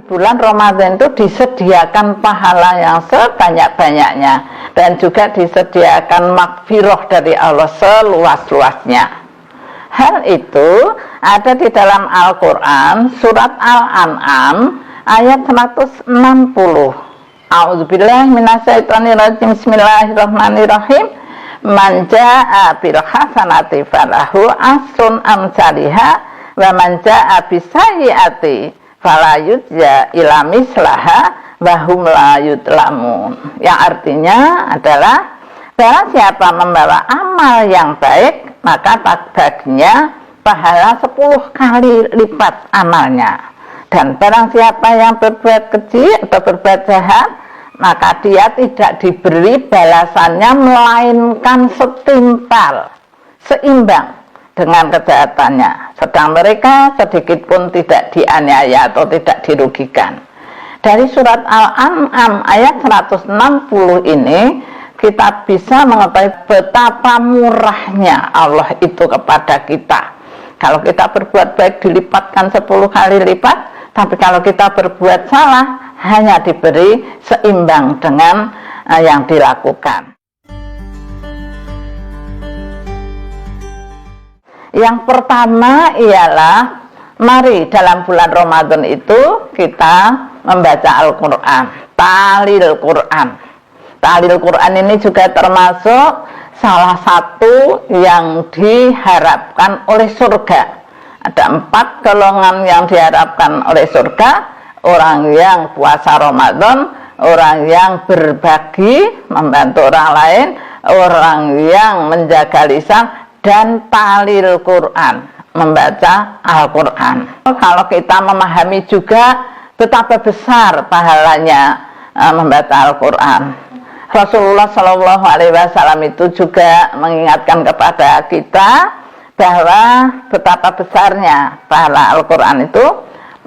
bulan Ramadan itu disediakan pahala yang sebanyak-banyaknya dan juga disediakan magfirah dari Allah seluas-luasnya. Hal itu ada di dalam Al-Quran surat Al-An'am ayat 160. A'udzubillahi minasyaitonirrajim. Bismillahirrahmanirrahim. Man jaa'a bil hasanati falahu asrun amsalihha wa man jaa'a bis sayyi'ati fala yujza illa mislaha wa hum la yudlamun. Yang artinya adalah barang siapa membawa amal yang baik, maka baginya pahala 10 kali lipat amalnya. Dan barang siapa yang berbuat keji atau berbuat jahat, maka dia tidak diberi balasannya melainkan setimpal, seimbang dengan kejahatannya. Sedang mereka sedikit pun tidak dianiaya atau tidak dirugikan. Dari surat Al-An'am ayat 160 ini kita bisa mengetahui betapa murahnya Allah itu kepada kita. Kalau kita berbuat baik dilipatkan 10 kali lipat, tapi kalau kita berbuat salah hanya diberi seimbang dengan yang dilakukan. Yang pertama ialah mari dalam bulan Ramadan itu kita membaca Al-Quran, tahlil Quran. Tahlil Quran ini juga termasuk salah satu yang diharapkan oleh surga. Ada 4 golongan yang diharapkan oleh surga: orang yang puasa Ramadan, orang yang berbagi, membantu orang lain, orang yang menjaga lisan, dan tahlil Quran, membaca Al-Quran. Kalau kita memahami juga betapa besar pahalanya membaca Al-Quran, Rasulullah Shallallahu Alaihi Wasallam itu juga mengingatkan kepada kita bahwa betapa besarnya pahala Al-Quran itu.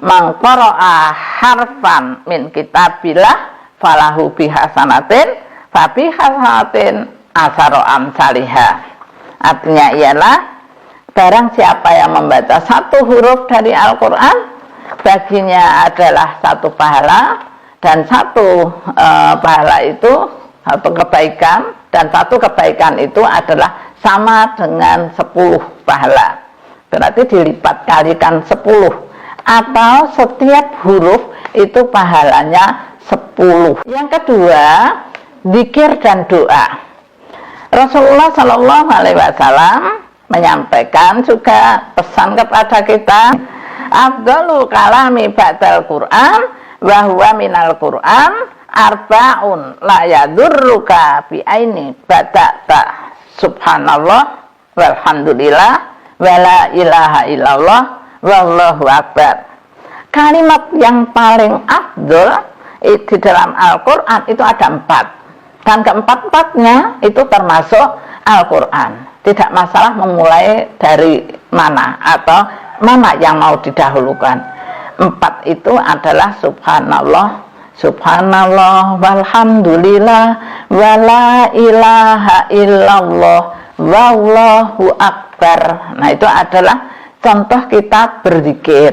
Man qara'a harfan min kitabillah falahu bihasanatin fa bihasanatin asyara amsalihha. Artinya ialah barang siapa yang membaca 1 huruf dari Al-Quran, baginya adalah 1 pahala, dan 1 pahala itu 1 kebaikan, dan 1 kebaikan itu adalah sama dengan 10 pahala. Berarti dilipat kalikan 10, atau setiap huruf itu pahalanya 10. Yang kedua, zikir dan doa. Rasulullah Shallallahu Alaihi Wasallam menyampaikan juga pesan kepada kita, afdalu kalami ba'dal Quran wa huwa minal Quran arba'un la yadurruka bi aini bada'ta subhanallah walhamdulillah wa la ilaha illallah wallahu akbar. Kalimat yang paling afdol di dalam Al-Quran itu ada 4, dan keempat-empatnya itu termasuk Al-Quran. Tidak masalah memulai dari mana atau mana yang mau didahulukan. 4 itu adalah subhanallah, subhanallah, walhamdulillah, wala ilaha illallah, wallahu akbar. Nah, itu adalah contoh kita berzikir.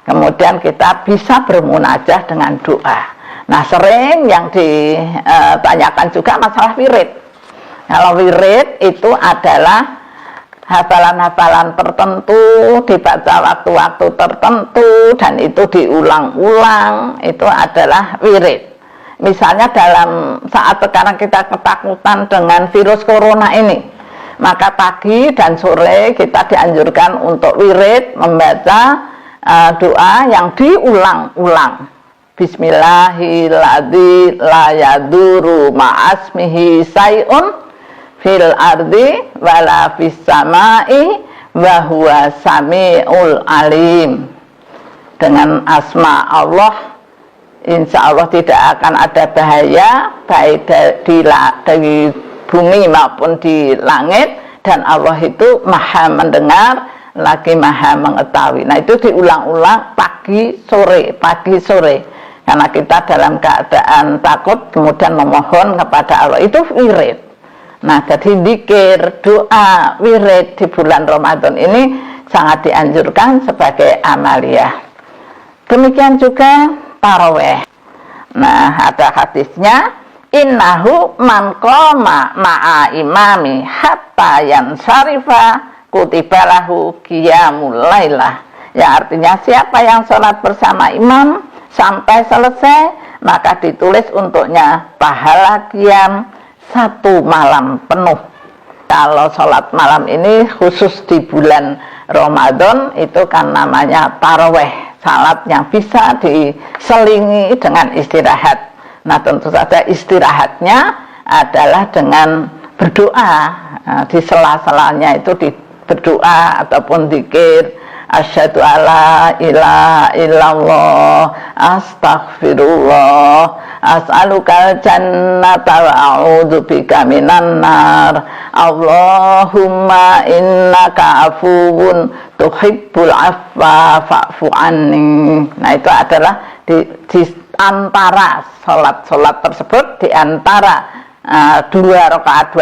Kemudian kita bisa bermunajah dengan doa. Nah, sering yang ditanyakan juga masalah wirid. Kalau wirid itu adalah hafalan-hafalan tertentu, dibaca waktu-waktu tertentu, dan itu diulang-ulang, itu adalah wirid. Misalnya dalam saat sekarang kita ketakutan dengan virus corona ini, maka pagi dan sore kita dianjurkan untuk wirid, membaca doa yang diulang-ulang. Bismillahirrahmanirrahim, la yaduru ma'asmihi say'un fil ardi wala fis samai wa huwa samiul alim. Dengan asma Allah, insya Allah tidak akan ada bahaya baik dari bumi maupun di langit, dan Allah itu maha mendengar lagi maha mengetahui. Nah, itu diulang-ulang pagi sore, karena kita dalam keadaan takut kemudian memohon kepada Allah, itu wirid. Nah, jadi zikir, doa, wirid di bulan Ramadan ini sangat dianjurkan sebagai amaliyah. Demikian juga taraweh. Nah, ada hadisnya, innahu man qama ma'a imami hatta yansarifa kutiba lahu qiyamul lailah. Ya, artinya siapa yang sholat bersama imam sampai selesai, maka ditulis untuknya pahala qiyam 1 malam penuh. Kalau sholat malam ini khusus di bulan Ramadan itu kan namanya taraweh, salat yang bisa diselingi dengan istirahat. Nah, tentu saja istirahatnya adalah dengan berdoa. Nah, di sela-selanya itu berdoa ataupun zikir. Asyhadu alla ilaha illallah, astaghfirullah, as'alukal jannata wa a'udzubika minan nar, Allahumma innaka afuwun tuhibbul afwa fa'fu anni. Nah, itu adalah di antara sholat-sholat tersebut, di antara 2 rakaat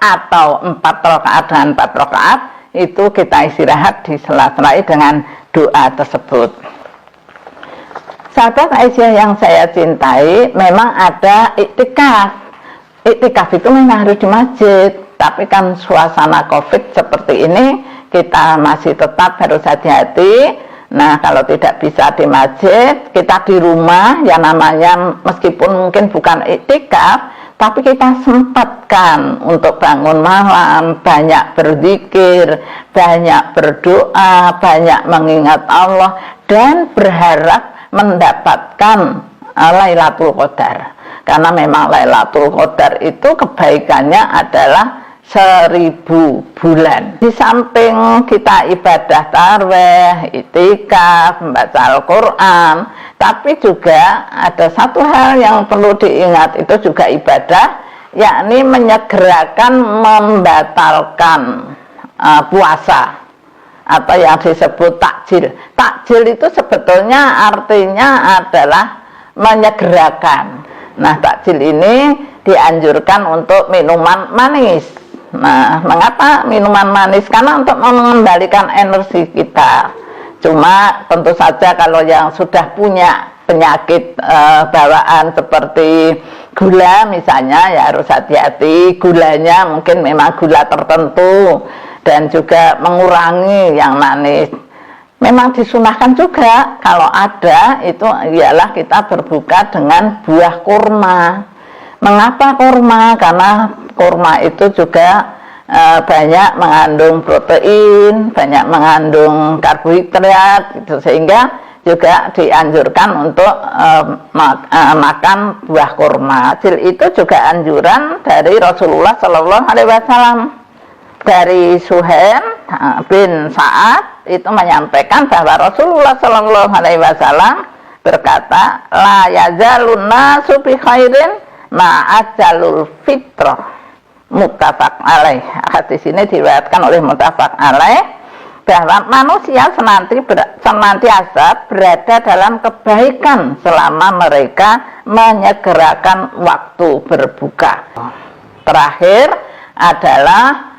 atau 4 rakaat dan 4 rakaat itu kita istirahat di sela-sela dengan doa tersebut. Sahabat Aisyah yang saya cintai, memang ada iktikaf. Iktikaf itu memang harus di masjid, tapi kan suasana Covid seperti ini kita masih tetap harus hati-hati. Nah, kalau tidak bisa di masjid, kita di rumah, ya namanya meskipun mungkin bukan iktikaf, tapi kita sempatkan untuk bangun malam, banyak berzikir, banyak berdoa, banyak mengingat Allah, dan berharap mendapatkan Lailatul Qadar. Karena memang Lailatul Qadar itu kebaikannya adalah 1000 bulan. Di samping kita ibadah tarawih, iktikaf, membaca Al-Quran, tapi juga ada satu hal yang perlu diingat, itu juga ibadah, yakni menyegerakan membatalkan puasa atau yang disebut takjil. Takjil itu sebetulnya artinya adalah menyegerakan. Nah, takjil ini dianjurkan untuk minuman manis. Nah, mengapa minuman manis? Karena untuk mengembalikan energi kita. Cuma tentu saja kalau yang sudah punya penyakit bawaan seperti gula misalnya, ya harus hati-hati. Gulanya mungkin memang gula tertentu, dan juga mengurangi yang manis. Memang disunahkan juga kalau ada, itu ialah kita berbuka dengan buah kurma. Mengapa kurma? Karena kurma itu juga banyak mengandung protein, banyak mengandung karbohidrat, gitu, sehingga juga dianjurkan untuk makan buah kurma. Itu juga anjuran dari Rasulullah Shallallahu Alaihi Wasallam. Dari Suhaim bin Sa'ad itu menyampaikan bahwa Rasulullah Shallallahu Alaihi Wasallam berkata, la yazalun nasu bi khairin ma'ajalul fitrah, muttafaq alaih. Hadis ini diriwayatkan oleh muttafaq alaih, bahwa manusia senantiasa berada dalam kebaikan selama mereka menyegerakan waktu berbuka. Terakhir adalah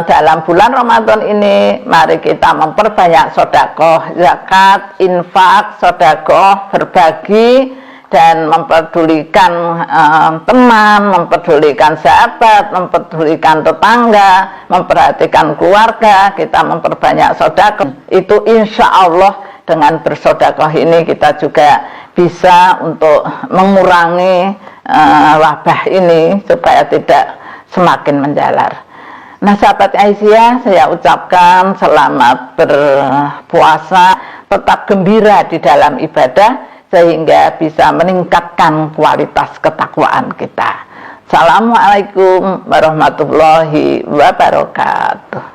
dalam bulan Ramadan ini, mari kita memperbanyak sedekah, zakat, infak, sedekah, berbagi, dan mempedulikan teman, mempedulikan sahabat, mempedulikan tetangga, memperhatikan keluarga. Kita memperbanyak sedekah. Itu insya Allah dengan bersedekah ini kita juga bisa untuk mengurangi wabah ini supaya tidak semakin menjalar. Nah, sahabat Aisyah, saya ucapkan selamat berpuasa, tetap gembira di dalam ibadah, sehingga bisa meningkatkan kualitas ketakwaan kita. Assalamualaikum warahmatullahi wabarakatuh.